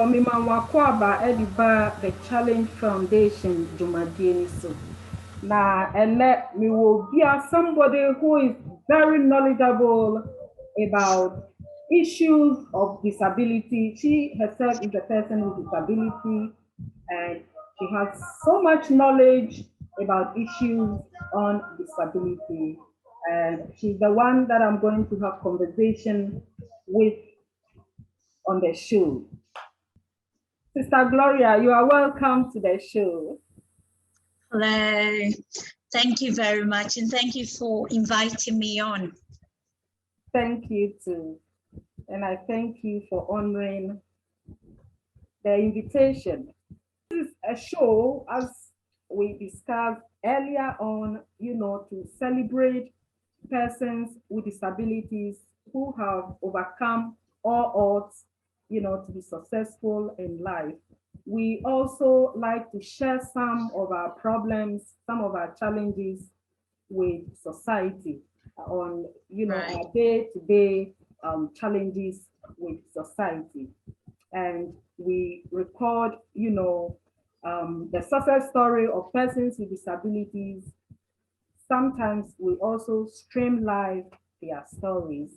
Mimanwakwaba Ediba the Challenge Foundation Jumadieni so. Na and let me will be somebody who is very knowledgeable about issues of disability. She herself is a person with disability and she has so much knowledge about issues on disability. And she's the one that I'm going to have conversation with on the show. Sister Gloria, you are welcome to the show. Hello, thank you very much, and thank you for inviting me on. Thank you too, and I thank you for honoring the invitation. This is a show, as we discussed earlier on, to celebrate persons with disabilities who have overcome all odds, to be successful in life. We also like to share some of our problems, some of our challenges with society on, Right. our day-to-day challenges with society. And we record, the success story of persons with disabilities. Sometimes we also stream live their stories.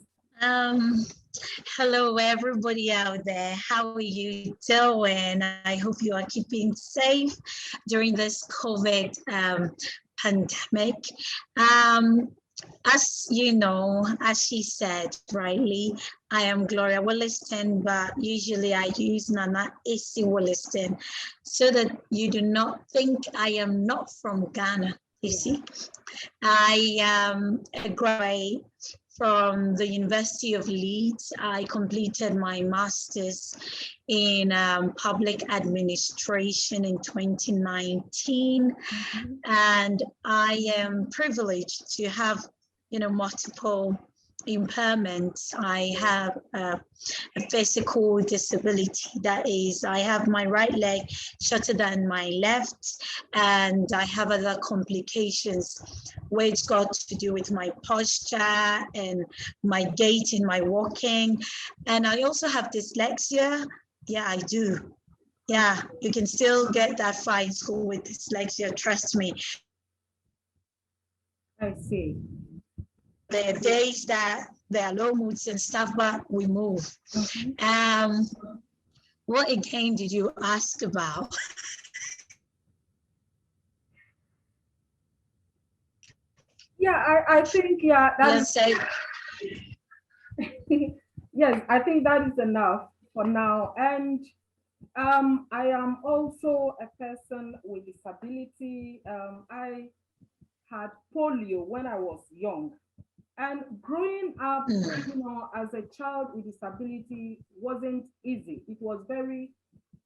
Hello, everybody out there. How are you doing? I hope you are keeping safe during this COVID pandemic. As you know, as she said rightly, I am Gloria Williston, but usually I use Nana Issy Williston so that you do not think I am not from Ghana. You see, I am a graduate from the University of Leeds. I completed my master's in public administration in 2019. And I am privileged to have, multiple impairments. I have a physical disability. That is, I have my right leg shorter than my left, and I have other complications which got to do with my posture and my gait in my walking. And I also have dyslexia. Yeah, I do. Yeah, you can still get that far in school with dyslexia, trust me. I see. There are days that there are low moods and stuff, but we move. What again did you ask about? Yeah, I think, yeah, Let's say. Yes, I think that is enough for now. And I am also a person with disability. I had polio when I was young. And growing up, as a child with disability wasn't easy. It was very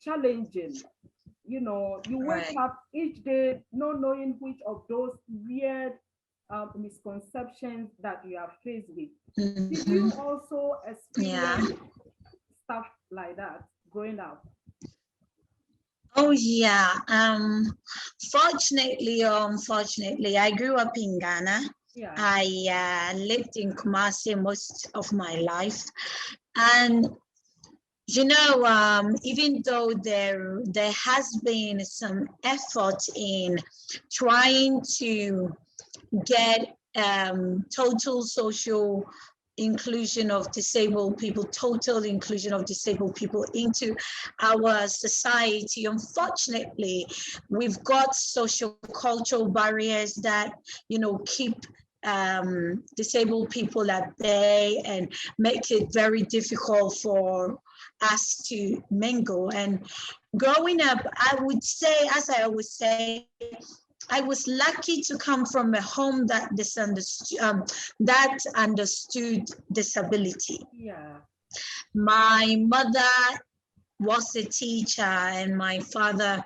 challenging. You wake up each day not knowing which of those weird misconceptions that you are faced with. Did you also experience stuff like that growing up? Oh yeah. Fortunately or unfortunately, I grew up in Ghana. Yeah. I lived in Kumasi most of my life, and even though there has been some effort in trying to get total social inclusion of disabled people, total inclusion of disabled people into our society. Unfortunately, we've got social cultural barriers that, keep disabled people at bay and make it very difficult for us to mingle. And growing up, I would say, as I always say, I was lucky to come from a home that understood disability. Yeah. My mother was a teacher, and my father,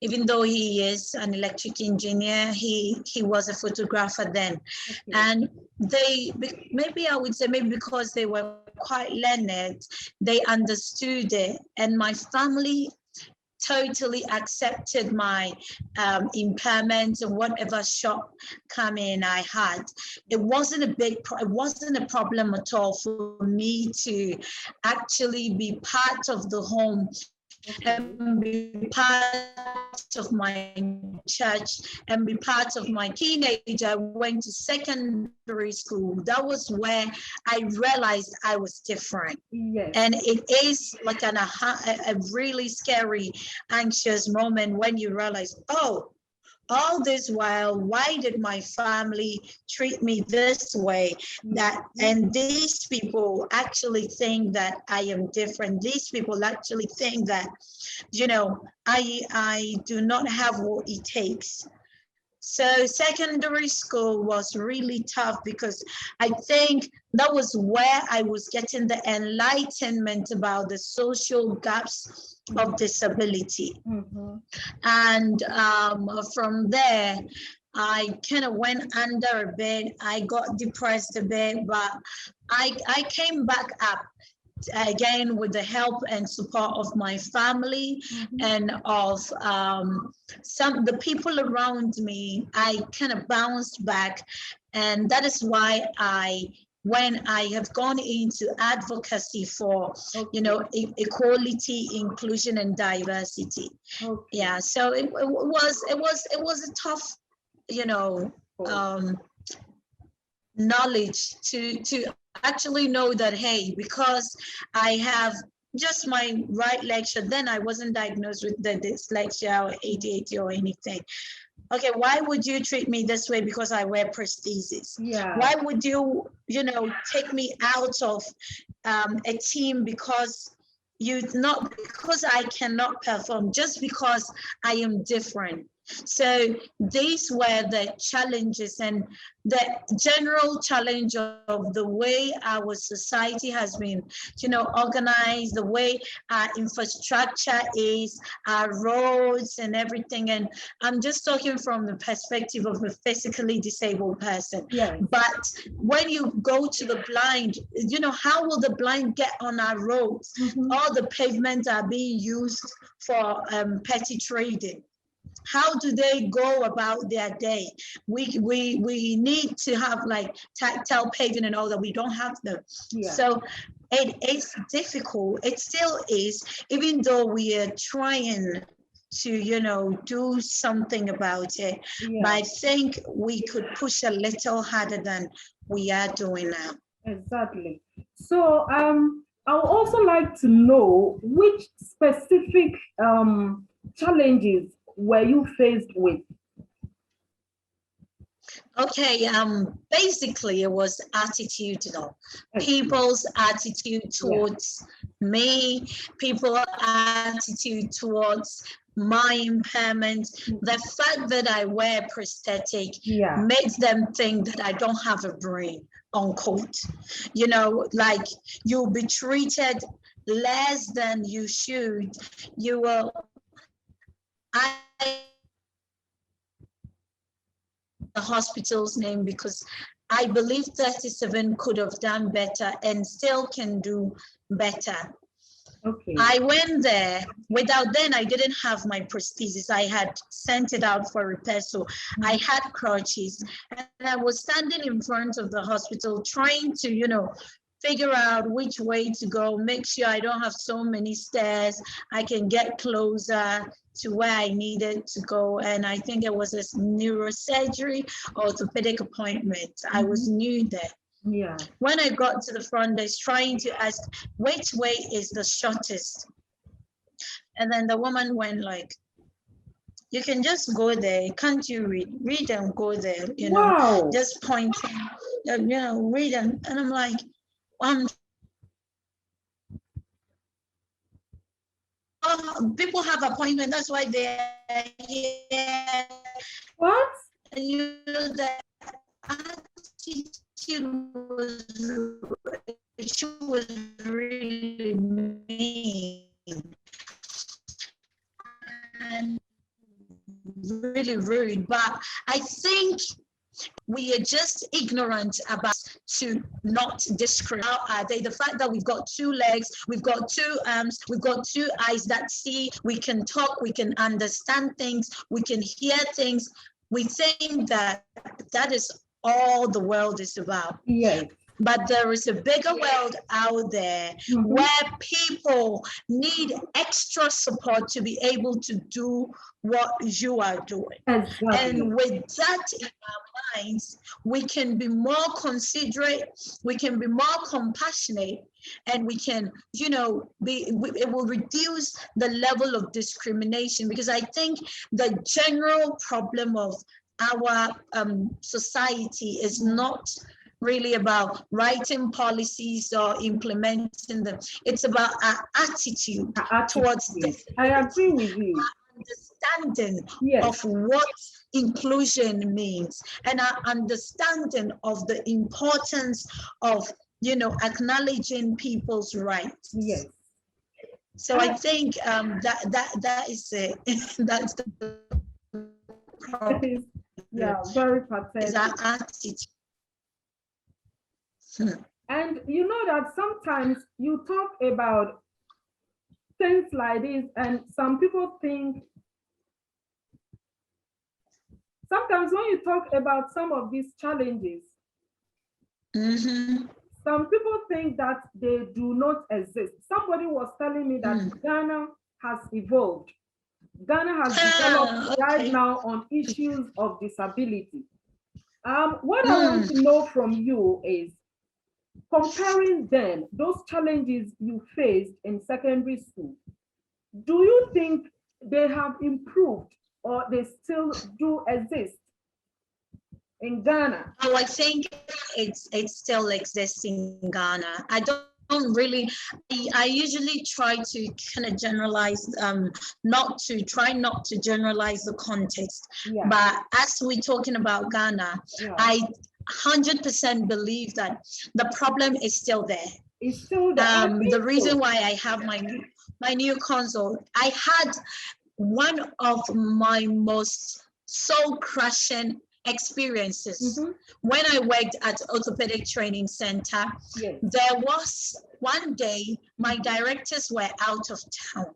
even though he is an electric engineer, he was a photographer then. Okay. And maybe because they were quite learned, they understood it. And my family totally accepted my impairments and whatever shortcoming I had. It wasn't a problem at all for me to actually be part of the home and be part of my church and be part of my teenager. I went to secondary school. That was where I realized I was different. Yes. And it is like a really scary, anxious moment when you realize, oh, all this while, why did my family treat me this way? And these people actually think that I am different. These people actually think that, I do not have what it takes. So secondary school was really tough because I think that was where I was getting the enlightenment about the social gaps of disability. Mm-hmm. And from there, I kind of went under a bit. I got depressed a bit, but I came back up again with the help and support of my family and of the people around me. I kind of bounced back, and that is why when I have gone into advocacy for equality, inclusion, and diversity. Yeah, so it was a tough knowledge to actually know that, hey, because I have just my right leg shut, then I wasn't diagnosed with the dyslexia or ADHD or anything. Okay, why would you treat me this way because I wear prosthesis? Yeah. Why would you, take me out of a team because I cannot perform, just because I am different? So these were the challenges and the general challenge of the way our society has been, organized, the way our infrastructure is, our roads and everything. And I'm just talking from the perspective of a physically disabled person. Yes. But when you go to the blind, how will the blind get on our roads? All the pavements are being used for petty trading. How do they go about their day? We need to have like tactile paving and all that. We don't have them. Yeah. So it is difficult. It still is, even though we are trying to, do something about it. Yeah. But I think we could push a little harder than we are doing now. Exactly. So I would also like to know which specific challenges were you faced with? Okay, basically it was attitudinal. People's attitude towards me, people's attitude towards my impairment. The fact that I wear prosthetic makes them think that I don't have a brain, unquote. Like you'll be treated less than you should. You will. The hospital's name because I believe 37 could have done better and still can do better. Okay. I went there then I didn't have my prosthesis. I had sent it out for repair, so I had crutches, and I was standing in front of the hospital trying to, figure out which way to go, make sure I don't have so many stairs, I can get closer to where I needed to go. And I think it was a neurosurgery orthopedic appointment. I was new there. Yeah. When I got to the front desk trying to ask which way is the shortest, and then the woman went like, you can just go there. Can't you read and go there? Wow. Just pointing, read and I'm like, people have appointment. That's why they're here. What? And the attitude was really mean and really rude. But I think we are just ignorant about to not discriminate. How are they? The fact that we've got 2 legs, we've got 2 arms, we've got 2 eyes that see, we can talk, we can understand things, we can hear things. We think that is all the world is about. Yes. but there is a bigger world out there where people need extra support to be able to do what you are doing. Exactly. And with that in our minds, we can be more considerate, we can be more compassionate, and we can, you know, it will reduce the level of discrimination, because I think the general problem of our society is not really about writing policies or implementing them. It's about our attitude towards this. I agree with you. Understanding of what inclusion means, and our understanding of the importance of, you know, acknowledging people's rights. Yes. So I think that is it. That's the problem. Yeah, very pathetic. Is our attitude. And you know that sometimes you talk about things like this, and some people think, sometimes when you talk about some of these challenges, some people think that they do not exist. Somebody was telling me that Ghana has evolved. Ghana has developed right now on issues of disability. What I want to know from you is, comparing then those challenges you faced in secondary school, do you think they have improved or they still do exist in Ghana? Oh, I think it still exists in Ghana. I don't really, I usually try to kind of generalize, not to generalize the context. But as we're talking about Ghana, I 100% believe that the problem is still there. It's still there. The reason why I have my new console, I had one of my most soul-crushing experiences when I worked at Orthopedic Training Center. There was one day my directors were out of town,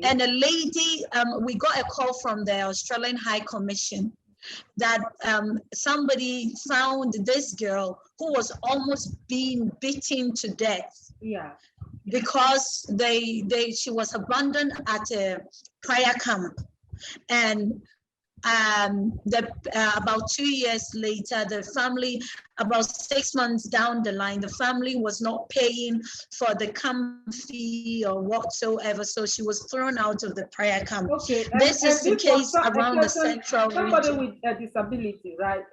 and a lady, we got a call from the Australian High Commission that somebody found this girl who was almost being beaten to death. Because she was abandoned at a prayer camp, and about 2 years later, the family, about 6 months down the line, the family was not paying for the camp fee or whatsoever, so she was thrown out of the prayer camp. This is the case around the central region. Somebody with a disability, right?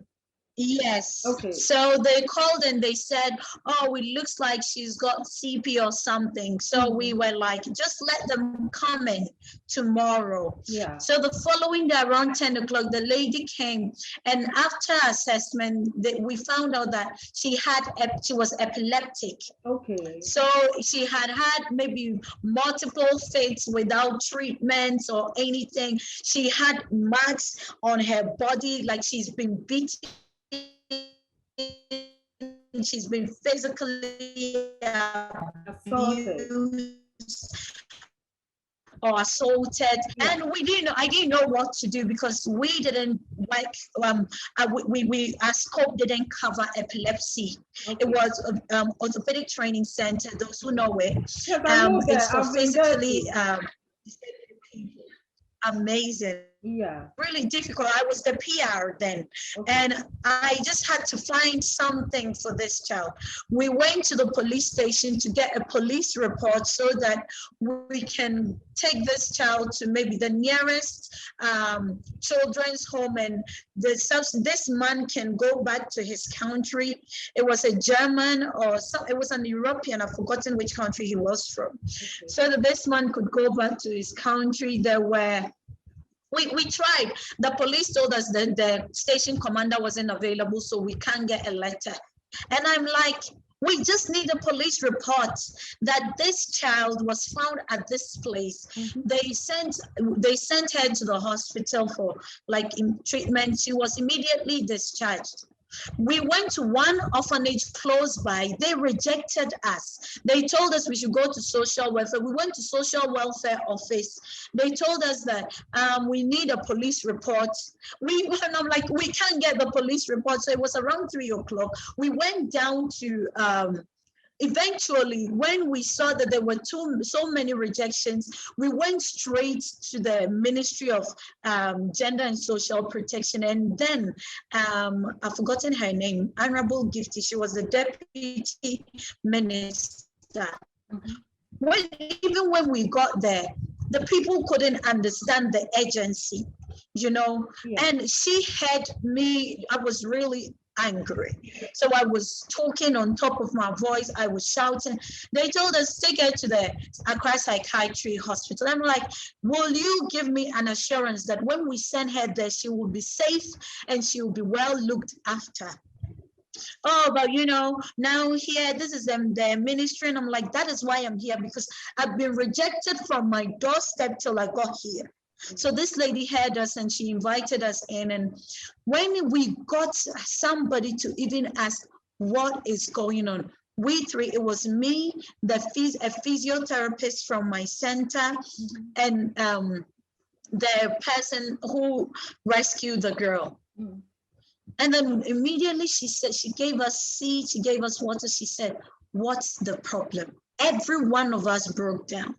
Yes. So they called and they said, oh, it looks like she's got CP or something. So we were like, just let them come in tomorrow. So the following day around 10 o'clock, the lady came, and after assessment, we found out that she was epileptic. So she had maybe multiple fits without treatments or anything. She had marks on her body, like she's been beaten. She's been physically abused or assaulted, and I didn't know what to do, because we didn't work, our scope didn't cover epilepsy. It was Orthopedic Training Center, those who know it. It's for physically amazing. Really difficult. I was the PR then, and I just had to find something for this child. We went to the police station to get a police report so that we can take this child to maybe the nearest children's home, and this man can go back to his country. It was a German it was an European, I've forgotten which country he was from. So that this man could go back to his country. We tried. The police told us that the station commander wasn't available, so we can't get a letter. And I'm like, we just need a police report that this child was found at this place. They sent her to the hospital for treatment. She was immediately discharged. We went to one orphanage close by. They rejected us. They told us we should go to social welfare. We went to social welfare office. They told us that we need a police report. And I'm like, we can't get the police report. So it was around 3 o'clock. We went down to eventually, when we saw that there were so many rejections, we went straight to the Ministry of Gender and Social Protection. And then I've forgotten her name, Honorable Gifty. She was the Deputy Minister. Even when we got there, the people couldn't understand the agency, you know, and she had me, I was really angry. So I was talking on top of my voice. I was shouting. They told us, take her to the Accra Psychiatry Hospital. I'm like, will you give me an assurance that when we send her there, she will be safe and she will be well looked after? Oh, but you know, now here, this is the ministry. And I'm like, that is why I'm here, because I've been rejected from my doorstep till I got here. So this lady heard us and she invited us in. And when we got somebody to even ask what is going on, we three, it was me, a physiotherapist from my center, and the person who rescued the girl. And then immediately she said, she gave us seeds, she gave us water. She said, what's the problem? Every one of us broke down.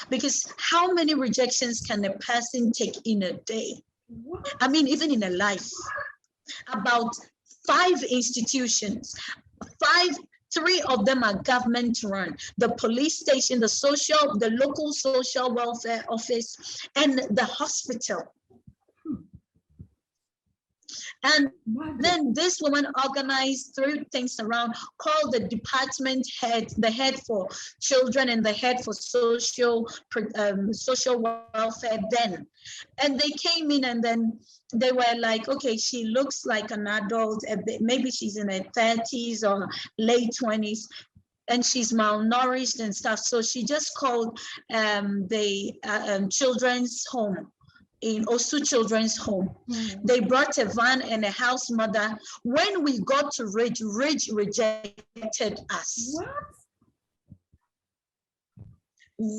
Because how many rejections can a person take in a day? I mean, even in a life. About 5 institutions, 3 of them are government run. The police station, the local social welfare office, and the hospital. And then this woman organized 3 things around, called the department head, the head for children and the head for social welfare then. And they came in and then they were like, okay, she looks like an adult, maybe she's in her 30s or late 20s. And she's malnourished and stuff. So she just called the children's home. In Osu Children's Home. They brought a van and a house mother. When we got to Ridge rejected us. What?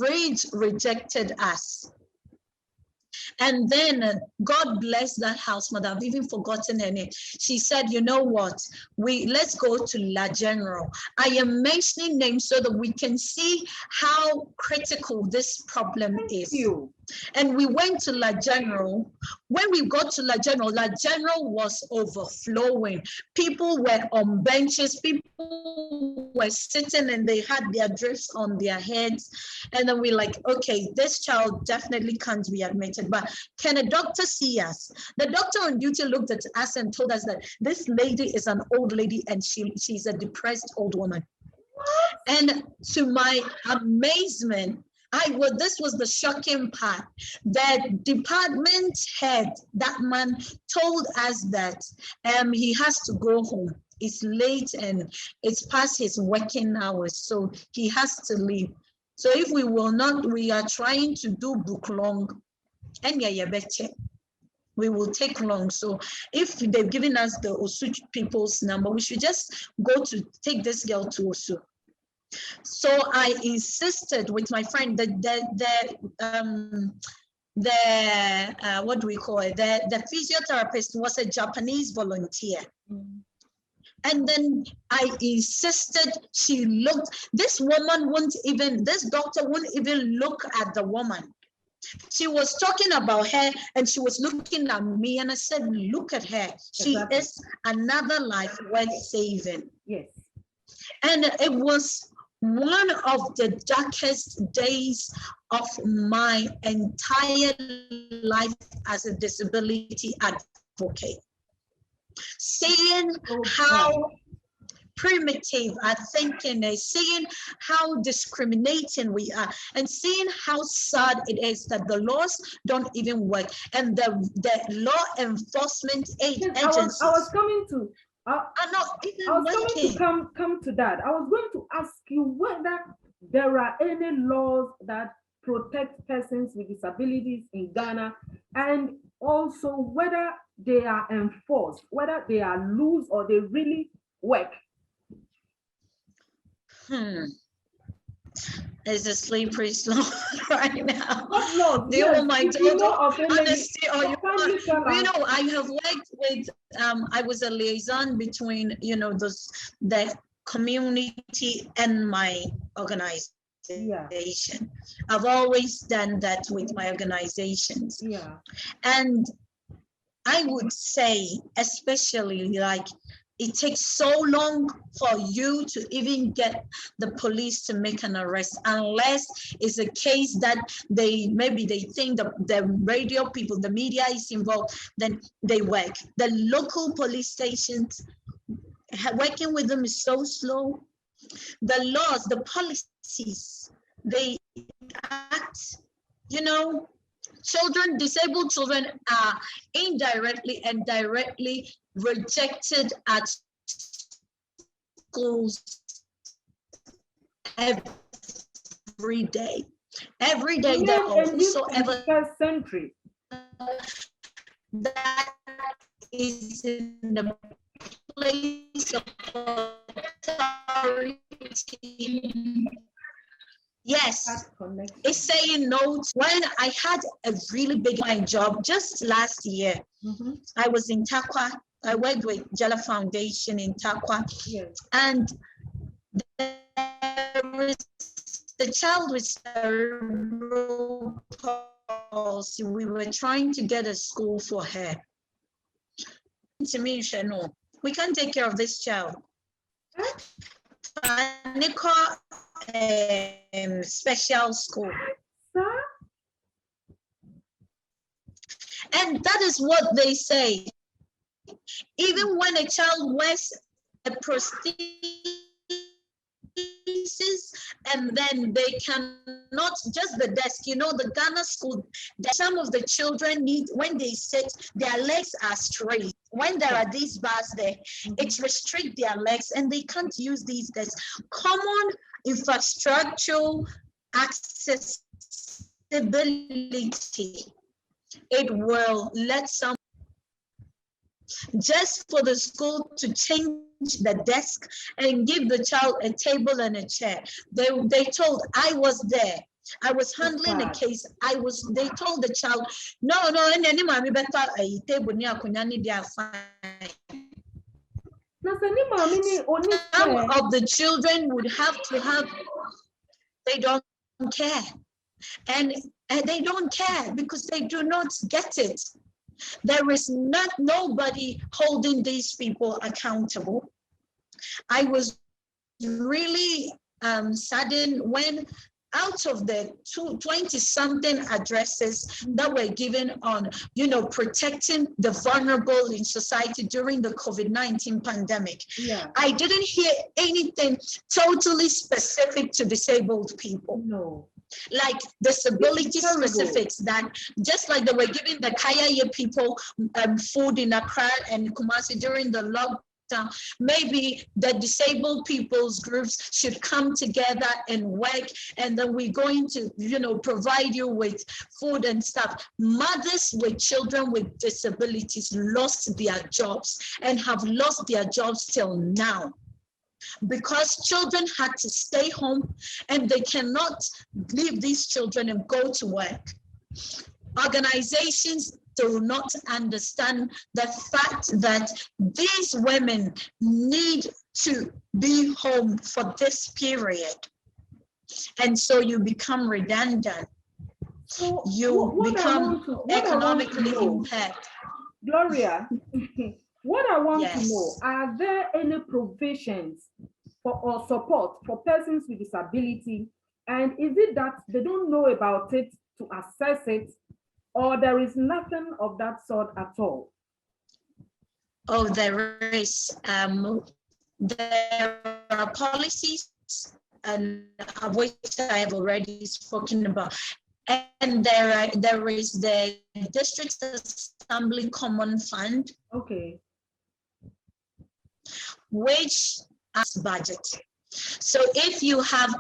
Ridge rejected us. And then God bless that house mother. I've even forgotten her name. She said, you know what? Let's go to La General. I am mentioning names so that we can see how critical this problem is. And we went to La General. When we got to La General was overflowing. People were on benches. People were sitting and they had their drifts on their heads. And then we're like, okay, this child definitely can't be admitted, but can a doctor see us? The doctor on duty looked at us and told us that this lady is an old lady and she's a depressed old woman. And to my amazement, this was the shocking part. The department head, that man, told us that he has to go home. It's late and it's past his working hours, so he has to leave. So if we will not, we are trying to do book long, and we will take long. So if they've given us the Osu people's number, we should just go to take this girl to Osu. So I insisted with my friend that what do we call it? The physiotherapist was a Japanese volunteer. And then I insisted this doctor wouldn't even look at the woman. She was talking about her and she was looking at me and I said, look at her. She is another life worth saving. Yes. And it was one of the darkest days of my entire life as a disability advocate. Seeing how primitive our thinking is, seeing how discriminating we are, and seeing how sad it is that the laws don't even work and the law enforcement agencies I was coming to are not even working. Come to that. I was going to ask you whether there are any laws that protect persons with disabilities in Ghana, and also whether they are enforced, whether they are loose or they really work. It's a slippery slope right now. God knows, The yes, oh my if you know total of any, honesty, or kindly tell us. I have worked with I was a liaison between the community and my organization. Yeah. I've always done that with my organizations. Yeah. And I would say, especially like, it takes so long for you to even get the police to make an arrest, unless it's a case that maybe they think the radio people, the media is involved, then they work. The local police stations, working with them is so slow. The laws, the policies, they act, children, disabled children are indirectly and directly rejected at schools every day. Every day there are whosoever first century that is in the place of authority. Yes, it's saying no. When I had a really big job just last year, I was in Tarkwa. I worked with Jella Foundation in Tarkwa. Yes. And there was the child with cerebral palsy. We were trying to get a school for her. To me, no, we can't take care of this child. Special school. And that is what they say. Even when a child wears a prosthesis and then they cannot, just the desk, the Ghana school, some of the children need, when they sit, their legs are straight. When there are these bars there, it restricts their legs and they can't use these desks. Common infrastructural accessibility, it will let some, just for the school to change the desk and give the child a table and a chair. They told, I was there. I was handling a case. They told the child, no, and then mommy better a table near Kunyani, they are fine. Some of the children would have to have, they don't care. And they don't care because they do not get it. There is nobody holding these people accountable. I was really saddened when out of the 20-something addresses that were given on, protecting the vulnerable in society during the COVID-19 pandemic, I didn't hear anything totally specific to disabled people. No. Like disability specifics, that just like they were giving the Kaya people food in Accra and Kumasi during the lockdown, maybe the disabled people's groups should come together and work, and then we're going to, provide you with food and stuff. Mothers with children with disabilities lost their jobs and have lost their jobs till now, because children had to stay home and they cannot leave these children and go to work. Organizations do not understand the fact that these women need to be home for this period. And so you become redundant. So you become economically impaired. Gloria, what I want to know, are there any provisions or support for persons with disability? And is it that they don't know about it to assess it, or there is nothing of that sort at all? Oh, there is. There are policies, and of which I have already spoken about. And there is the District Assembly Common Fund. Okay. Which has budget. So if you have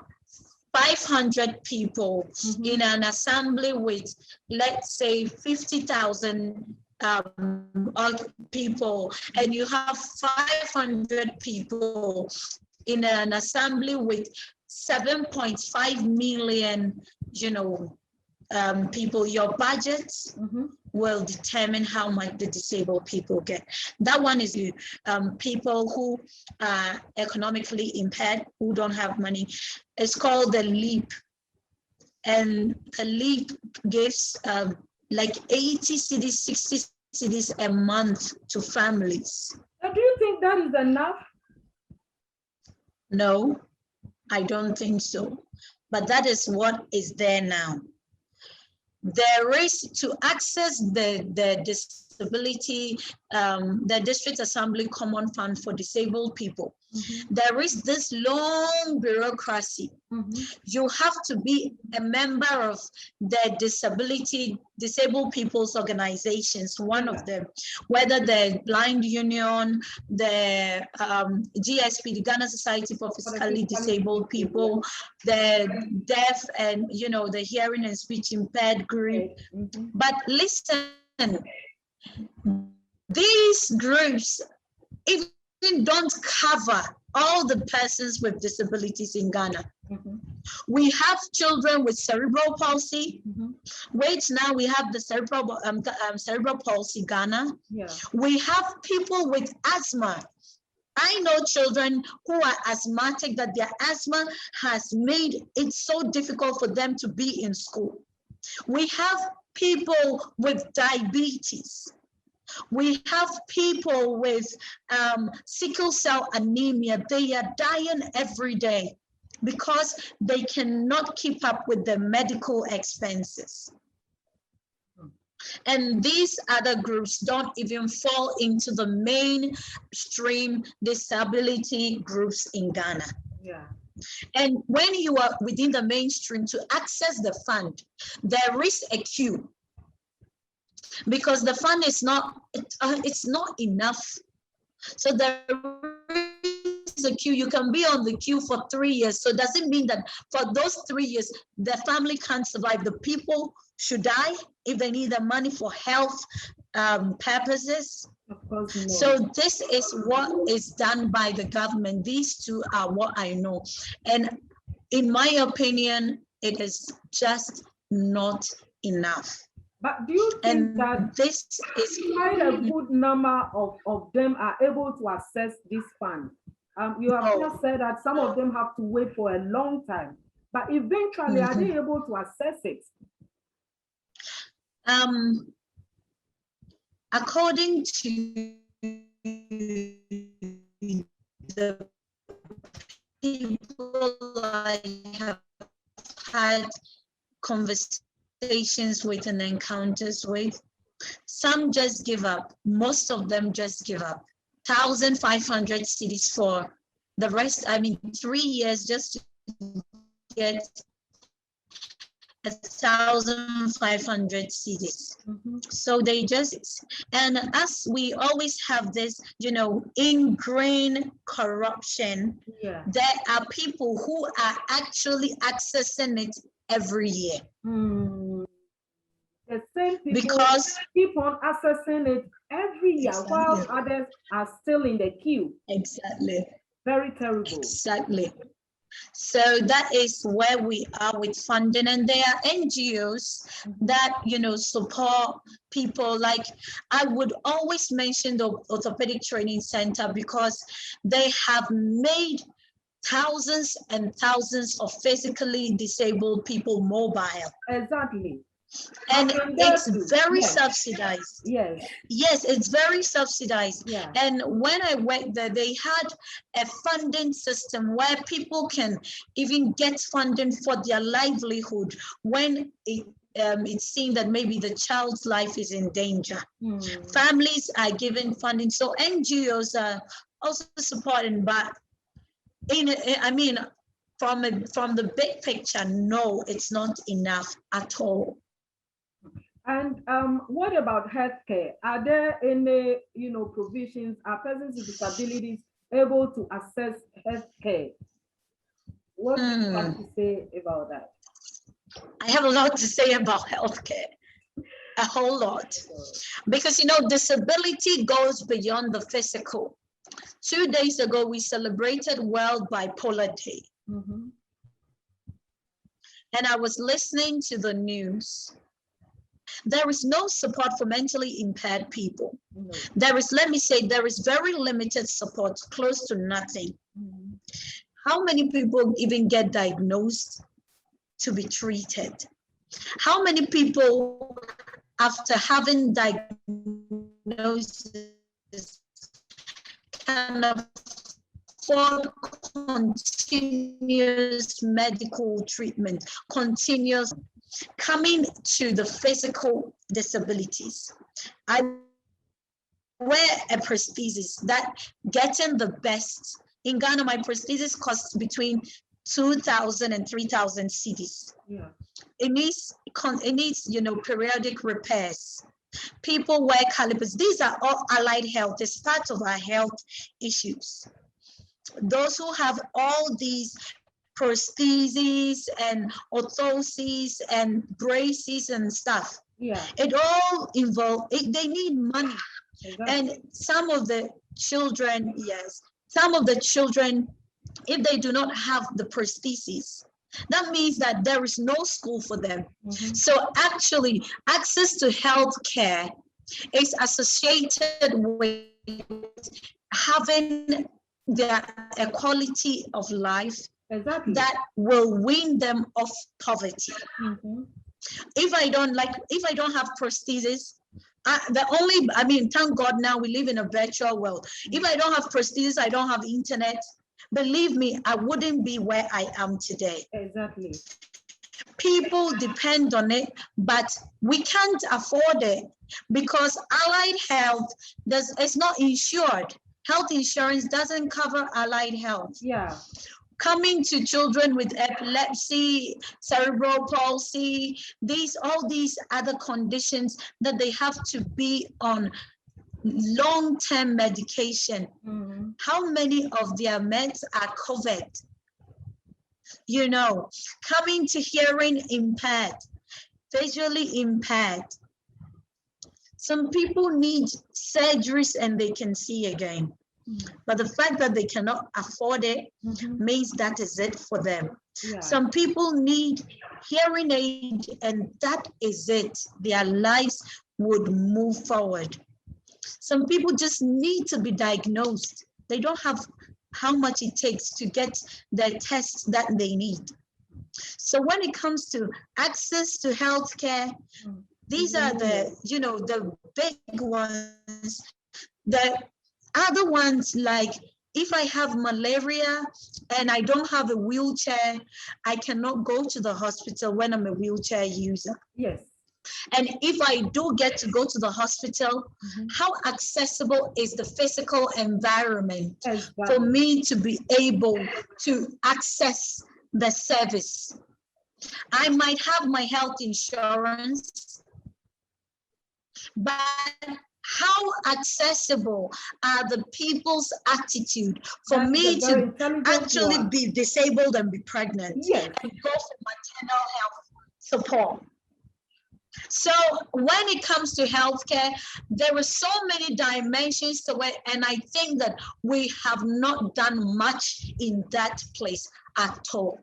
500 people in an assembly with, let's say, 50,000 people, and you have 500 people in an assembly with 7.5 million, people, your budget will determine how much the disabled people get. That one is people who are economically impaired, who don't have money. It's called the LEAP. And the LEAP gives like 80 cedis, 60 cedis a month to families. So do you think that is enough? No, I don't think so. But that is what is there now. There is, to access the disability, the District Assembly Common Fund for Disabled People, there is this long bureaucracy. You have to be a member of the disabled people's organizations, one of them, whether the Blind Union, the GSP, the Ghana Society for Physically Disabled People, the deaf and, the hearing and speech impaired group. But listen, these groups even don't cover all the persons with disabilities in Ghana. We have children with cerebral palsy, which now we have the cerebral palsy Ghana. We have people with asthma. I know children who are asthmatic, that their asthma has made it so difficult for them to be in school. We have people with diabetes. We have people with sickle cell anemia. They are dying every day because they cannot keep up with the medical expenses. And these other groups don't even fall into the mainstream disability groups in Ghana. And when you are within the mainstream, to access the fund, there is a queue, because the fund is not, it's not enough. So there is a queue. You can be on the queue for 3 years. So does it mean that for those 3 years, the family can't survive? The people should die if they need the money for health purposes? Of course not. So this is what is done by the government. These two are what I know. And in my opinion, it is just not enough. But do you think that this is quite a good number of them are able to access this fund? You have just said that some of them have to wait for a long time, but eventually are they able to access it? According to the people I have had conversations with and encounters with, some just give up. Most of them just give up. 1,500 cedis for the rest. 3 years just to get 1,500 cedis. So they just, and as we always have this, ingrained corruption, there are people who are actually accessing it every year. The same people because keep on accessing it every year, while others are still in the queue. Exactly. Very terrible. Exactly. So that is where we are with funding, and there are NGOs that support people. Like, I would always mention the Orthopedic Training Center, because they have made thousands and thousands of physically disabled people mobile. Exactly. And it's very subsidized. Yes, it's very subsidized. Yeah. And when I worked there, they had a funding system where people can even get funding for their livelihood when it's seen that maybe the child's life is in danger. Families are given funding. So NGOs are also supporting, but from the big picture, no, it's not enough at all. And what about healthcare? Are there any, provisions? Are persons with disabilities able to access healthcare? What do you have to say about that? I have a lot to say about healthcare, a whole lot, because disability goes beyond the physical. 2 days ago, we celebrated World Bipolar Day. Mm-hmm. And I was listening to the news. There is no support for mentally impaired people. No. There is very limited support, close to nothing. Mm-hmm. How many people even get diagnosed to be treated? How many people, after having diagnosis, can afford continuous medical treatment, continuous coming to the physical disabilities? I wear a prosthesis that getting the best. In Ghana, my prosthesis costs between 2,000 and 3,000 cedis. Yeah. It needs, periodic repairs. People wear calipers. These are all allied health. It's part of our health issues. Those who have all these prostheses and orthoses and braces and stuff, it all involves, they need money. Exactly. And some of the children, if they do not have the prostheses, that means that there is no school for them. Mm-hmm. So actually, access to health care is associated with having a quality of life that will wean them off poverty. Mm-hmm. If I don't have prosthesis, thank God now we live in a virtual world. If I don't have prosthesis, I don't have internet, believe me, I wouldn't be where I am today. Exactly. People depend on it, but we can't afford it because allied health it's not insured. Health insurance doesn't cover allied health. Yeah. Coming to children with epilepsy, cerebral palsy, all these other conditions that they have to be on long-term medication. Mm-hmm. How many of their meds are covered? Coming to hearing impaired, visually impaired. Some people need surgeries and they can see again. Mm-hmm. But the fact that they cannot afford it means that is it for them. Yeah. Some people need hearing aid and that is it. Their lives would move forward. Some people just need to be diagnosed. They don't have how much it takes to get the tests that they need. So when it comes to access to healthcare, these are the big ones. The other ones, like if I have malaria and I don't have a wheelchair, I cannot go to the hospital when I'm a wheelchair user. Yes. And if I do get to go to the hospital, how accessible is the physical environment for me to be able to access the service? I might have my health insurance, but how accessible are the people's attitude for me to actually be disabled and be pregnant and go for maternal health support? So when it comes to healthcare, there are so many dimensions to it, and I think that we have not done much in that place at all.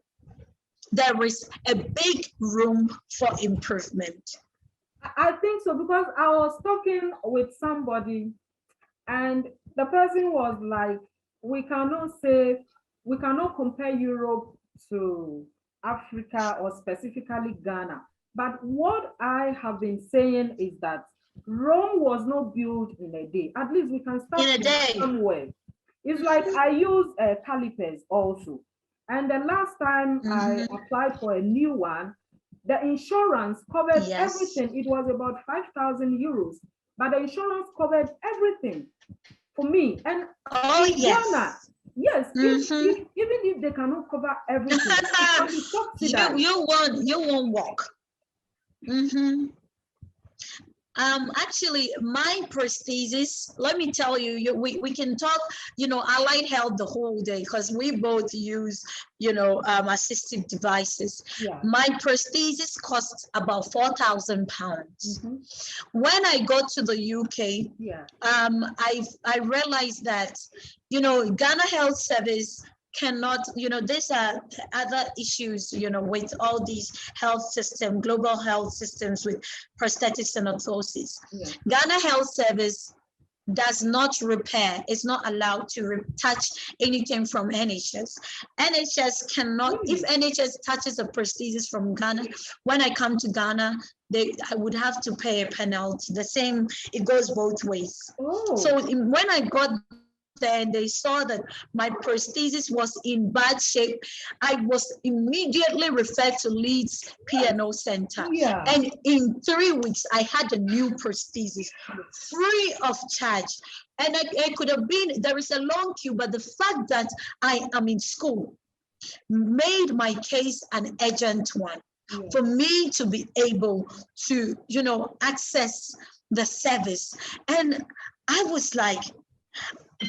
There is a big room for improvement. I think so, because I was talking with somebody and the person was like, we cannot compare Europe to Africa or specifically Ghana. But what I have been saying is that Rome was not built in a day. At least we can start in a day somewhere. It's like I use calipers also. And the last time I applied for a new one, the insurance covered everything. It was about 5,000 euros, but the insurance covered everything for me. And Ghana, even if they cannot cover everything, it can be subsidized. You won't walk. Actually, my prosthesis, let me tell you, we can talk, allied health the whole day because we both use, assistive devices. Yeah. My prosthesis costs about 4,000 pounds. When I got to the UK, Yeah. I realized that, Ghana Health Service cannot, these are other issues, with all these health system, global health systems with prosthetics and orthoses. Yeah. Ghana Health Service does not repair, is not allowed to touch anything from NHS. NHS cannot, if NHS touches a prosthesis from Ghana, when I come to Ghana, I would have to pay a penalty. The same, it goes both ways. Oh. So when I got there, they saw that my prosthesis was in bad shape. I was immediately referred to Leeds P&O Center. Yeah. And in 3 weeks, I had a new prosthesis free of charge. And I could have been, there is a long queue, but the fact that I am in school made my case an urgent one. Yeah. For me to be able to, access the service. And I was like,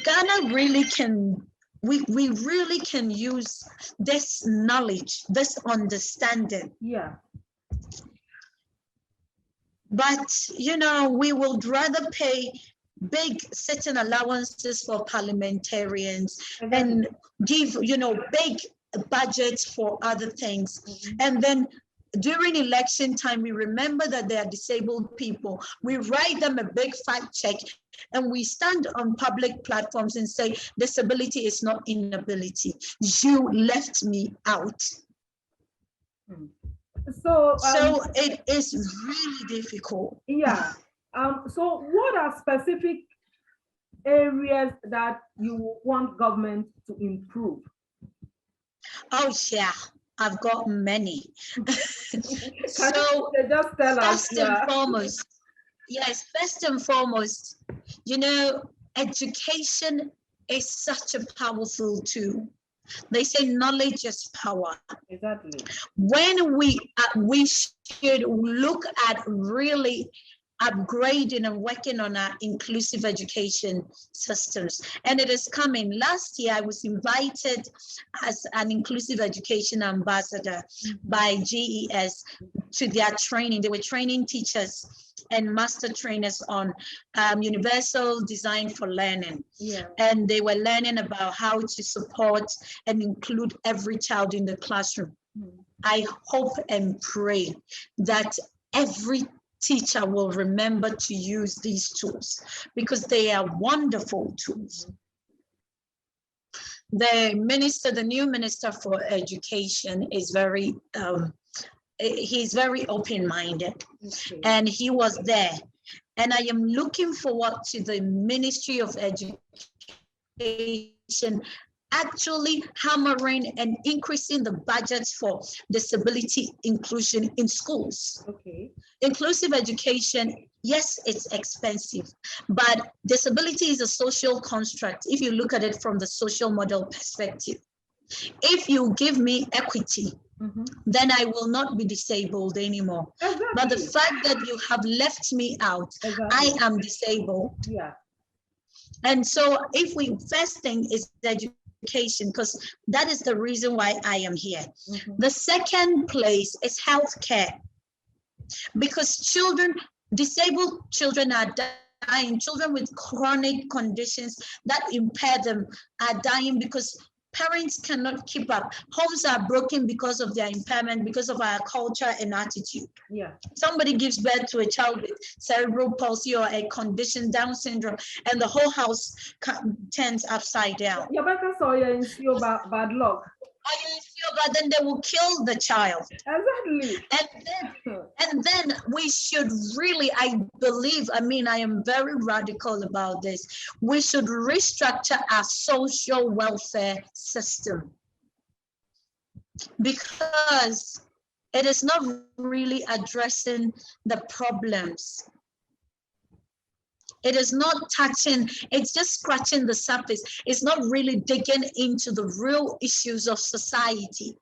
Ghana really can, we really can use this knowledge, this understanding. Yeah. But, we would rather pay big sitting allowances for parliamentarians and give, big budgets for other things. And then during election time, we remember that they are disabled people. We write them a big fact check and we stand on public platforms and say, disability is not inability. You left me out. So it is really difficult. Yeah. So what are specific areas that you want government to improve? Oh, yeah. I've got many. So just tell us. First and foremost, yes, first and foremost, education is such a powerful tool. They say knowledge is power. Exactly. When we should look at really upgrading and working on our inclusive education systems. And it is coming. Last year, I was invited as an inclusive education ambassador by GES to their training. They were training teachers and master trainers on universal design for learning. Yeah. And they were learning about how to support and include every child in the classroom. I hope and pray that every teacher will remember to use these tools because they are wonderful tools. The new minister for education is very, he's very open-minded, and he was there. And I am looking forward to the Ministry of Education actually hammering and increasing the budgets for disability inclusion in schools. Okay. Inclusive education, yes, it's expensive, but disability is a social construct. If you look at it from the social model perspective, if you give me equity, then I will not be disabled anymore. Exactly. But the fact that you have left me out, I am disabled. Yeah. And so if we first thing is education, because that is the reason why I am here. The second place is healthcare, because disabled children are dying. Children with chronic conditions that impair them are dying because parents cannot keep up. Homes are broken because of their impairment, because of our culture and attitude. Yeah. Somebody gives birth to a child with cerebral palsy or a condition, Down syndrome, and the whole house turns upside down. Yeah, but so bad luck. But then they will kill the child. Exactly. And then we should really, I am very radical about this. We should restructure our social welfare system, because it is not really addressing the problems. It is not touching, it's just scratching the surface. It's not really digging into the real issues of society.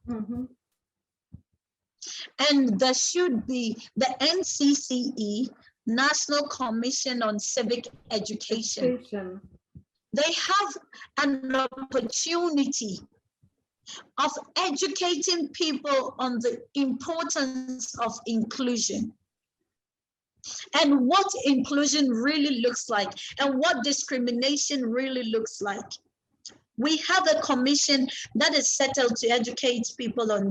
And there should be, the NCCE National Commission on Civic Education. Education. They have an opportunity of educating people on the importance of inclusion and what inclusion really looks like and what discrimination really looks like. We have a commission that is settled to educate people on,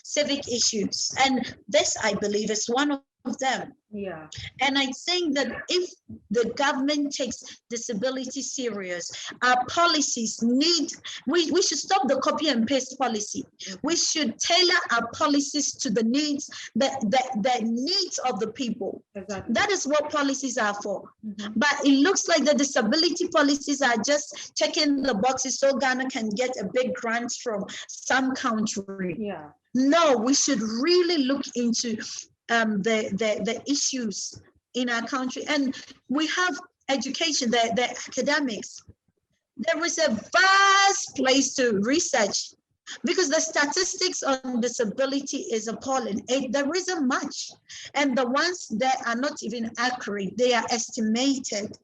civic issues. And this, I believe, is one of them. Yeah. And I think that if the government takes disability serious, our policies we should stop the copy and paste policy. We should tailor our policies to the needs, the needs of the people. Exactly. That is what policies are for. But it looks like the disability policies are just checking the boxes so Ghana can get a big grant from some country. Yeah. No, we should really look into the issues in our country. And we have education, the academics. There is a vast place to research because the statistics on disability is appalling. There isn't much. And the ones that are not even accurate, they are estimated.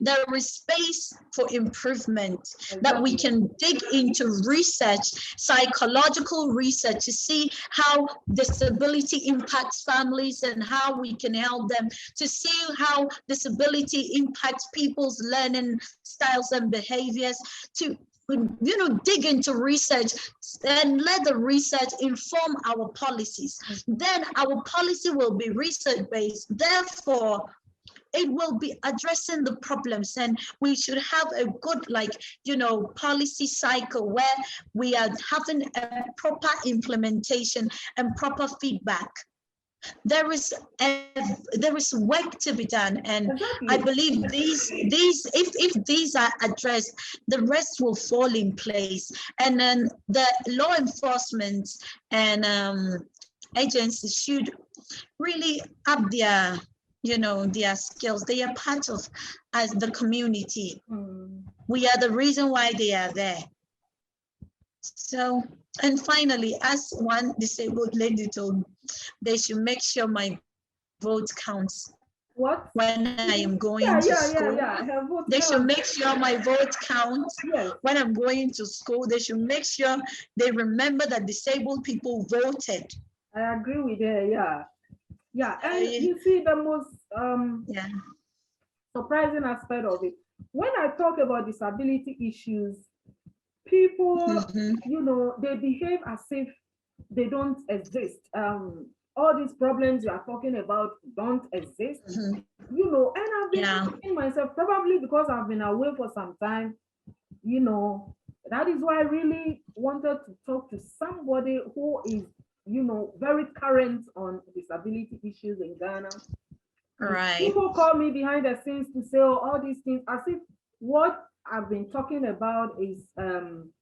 There is space for improvement, that we can dig into research, psychological research, to see how disability impacts families and how we can help them, to see how disability impacts people's learning styles and behaviors, to dig into research and let the research inform our policies. Then our policy will be research-based. Therefore, it will be addressing the problems, and we should have a good, policy cycle where we are having a proper implementation and proper feedback. There is work to be done, and exactly. I believe if these are addressed, the rest will fall in place, and then the law enforcement and agencies should really up their their skills. They are part of as the community. We are the reason why they are there. So, and finally, as one disabled lady told me, they should make sure my vote counts. What? When I am going to school. They should make sure my vote counts. Yes. When I'm going to school, they should make sure they remember that disabled people voted. I agree with her, yeah. Yeah, and you see the most surprising aspect of it. When I talk about disability issues, people, they behave as if they don't exist. All these problems you are talking about don't exist, and I've been asking myself, probably because I've been away for some time, that is why I really wanted to talk to somebody who is very current on disability issues in Ghana. Right. People call me behind the scenes to say all these things as if what I've been talking about is from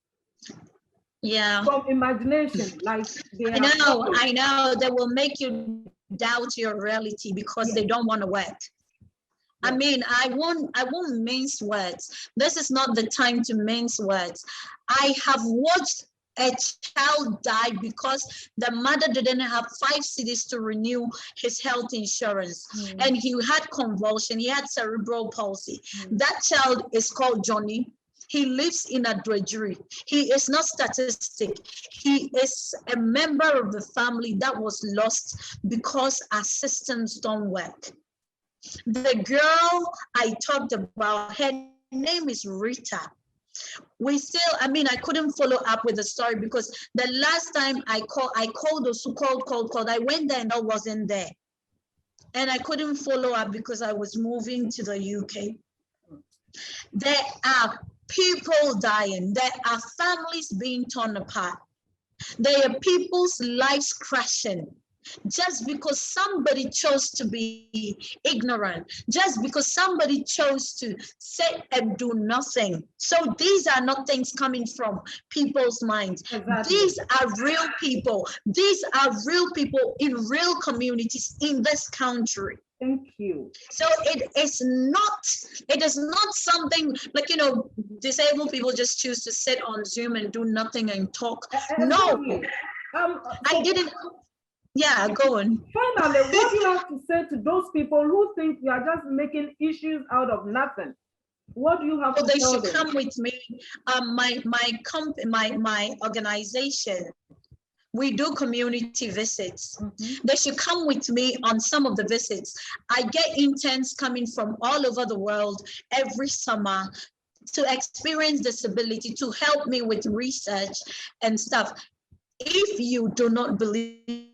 imagination. Like I know they will make you doubt your reality because they don't want to work. I mean, I won't mince words. This is not the time to mince words. I have watched a child died because the mother didn't have 5 cedis to renew his health insurance, and he had convulsion, he had cerebral palsy. That child is called Johnny. He lives in Adwejuri. He is not statistic. He is a member of the family that was lost because our systems don't work. The girl I talked about, her name is Rita. I couldn't follow up with the story because the last time I called those who called. I went there and I wasn't there. And I couldn't follow up because I was moving to the UK. There are people dying. There are families being torn apart. There are people's lives crashing. Just because somebody chose to be ignorant, just because somebody chose to sit and do nothing. So these are not things coming from people's minds. Exactly. These are real people. These are real people in real communities in this country. Thank you. So it is not something like, disabled people just choose to sit on Zoom and do nothing and talk. No, I didn't. Yeah, go on. Finally, what do you have to say to those people who think you are just making issues out of nothing? What do you have So to they tell should them? come with me. My organization, we do community visits. They should come with me on some of the visits. I get interns coming from all over the world every summer to experience disability, to help me with research and stuff. If you do not believe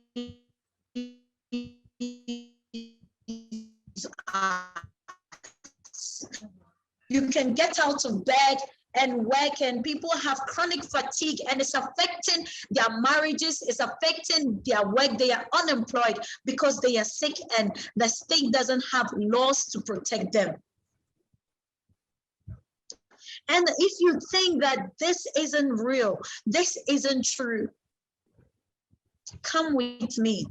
you can get out of bed and work, and people have chronic fatigue and it's affecting their marriages, it's affecting their work. They are unemployed because they are sick and the state doesn't have laws to protect them. And if you think that this isn't real, this isn't true, come with me.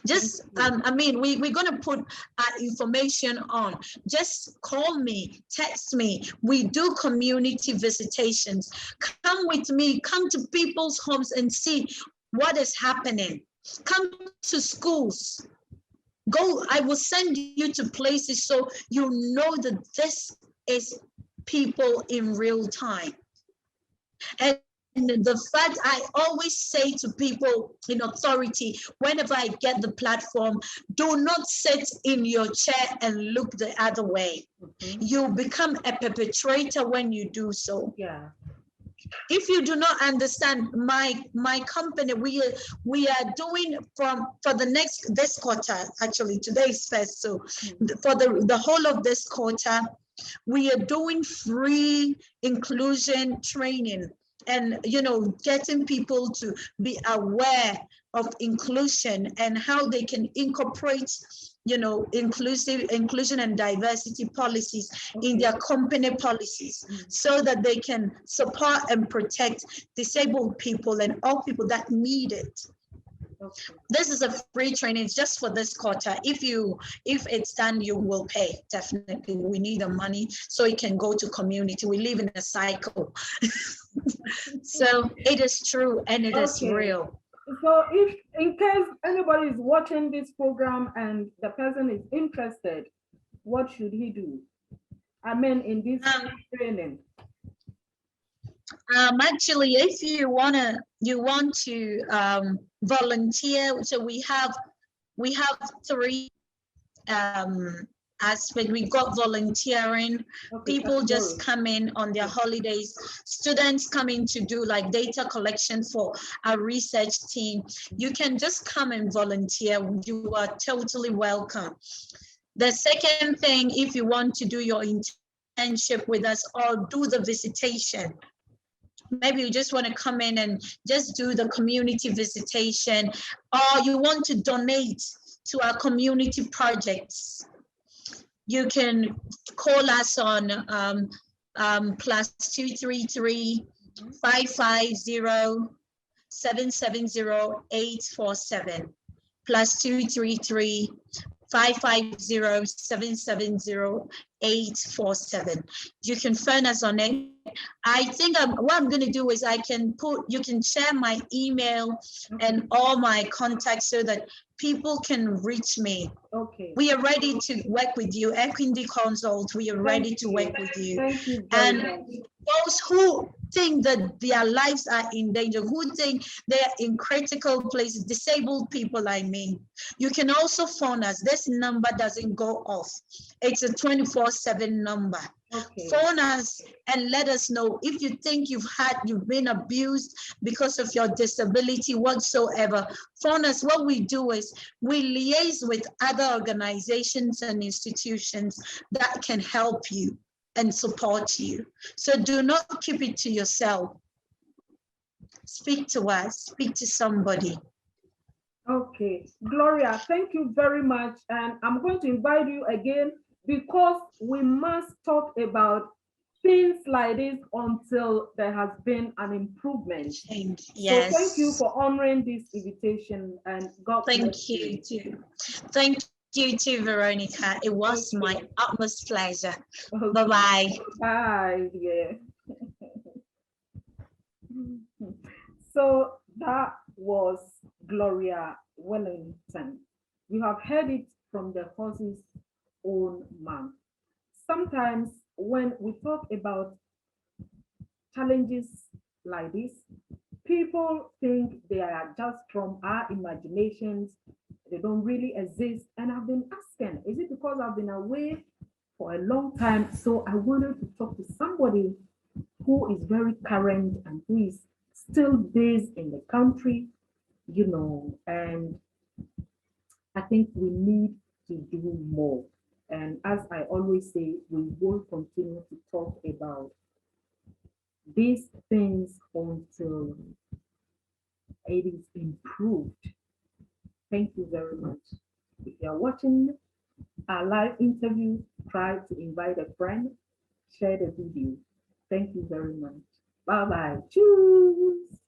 Just, I mean, we're going to put our information on. Just call me, text me. We do community visitations. Come with me, come to people's homes and see what is happening. Come to schools. Go, I will send you to places so you know that this is people in real time. And the fact I always say to people in authority, whenever I get the platform, do not sit in your chair and look the other way. You become a perpetrator when you do so. Yeah. If you do not understand, my company, we are doing for this quarter, actually today is first, so for the whole of this quarter, we are doing free inclusion training and, you know, getting people to be aware of inclusion and how they can incorporate, you know, inclusion and diversity policies in their company policies so that they can support and protect disabled people and all people that need it. Okay. This is a free training. It's just for this quarter. If it's done, you will pay. Definitely, we need the money so it can go to community. We live in a cycle. So it is true and it is real. So if in case anybody is watching this program and the person is interested, what should he do? I mean, in this training. Actually, if you want to volunteer, so we have 3 aspects. We got volunteering, people just come in on their holidays, students coming to do like data collection for our research team. You can just come and volunteer. You are totally welcome. The second thing, if you want to do your internship with us or do the visitation, maybe you just want to come in and just do the community visitation, or you want to donate to our community projects, you can call us on +233 550 770 847 +233 550 770 847. You can phone us on it. I think what I'm going to do is you can share my email and all my contacts so that people can reach me. Okay. We are ready to work with you. Equinity Consult, we are ready to work with you. Thank you and very much. Those who think that their lives are in danger, who think they're in critical places, disabled people, I mean, you can also phone us. This number doesn't go off. It's a 24/7 number. Okay. Phone us and let us know if you think you've been abused because of your disability whatsoever. Phone us. What we do is we liaise with other organizations and institutions that can help you and support you. So do not keep it to yourself. Speak to us, speak to somebody. Okay, Gloria, thank you very much. And I'm going to invite you again because we must talk about things like this until there has been an improvement. Yes. So thank you for honoring this invitation and God bless you. Thank you too. Thank you too, Veronica. It was my utmost pleasure. Okay. Bye-bye. Bye, yeah. So that was Gloria Wellington. You have heard it from the horse's own mouth. Sometimes when we talk about challenges like this, people think they are just from our imaginations, they don't really exist. And I've been asking, is it because I've been away for a long time? So I wanted to talk to somebody who is very current and who is still based in the country, and I think we need to do more. And as I always say, we will continue to talk about these things until it is improved. Thank you very much. If you are watching our live interview, try to invite a friend, share the video. Thank you very much. Bye bye. Choose.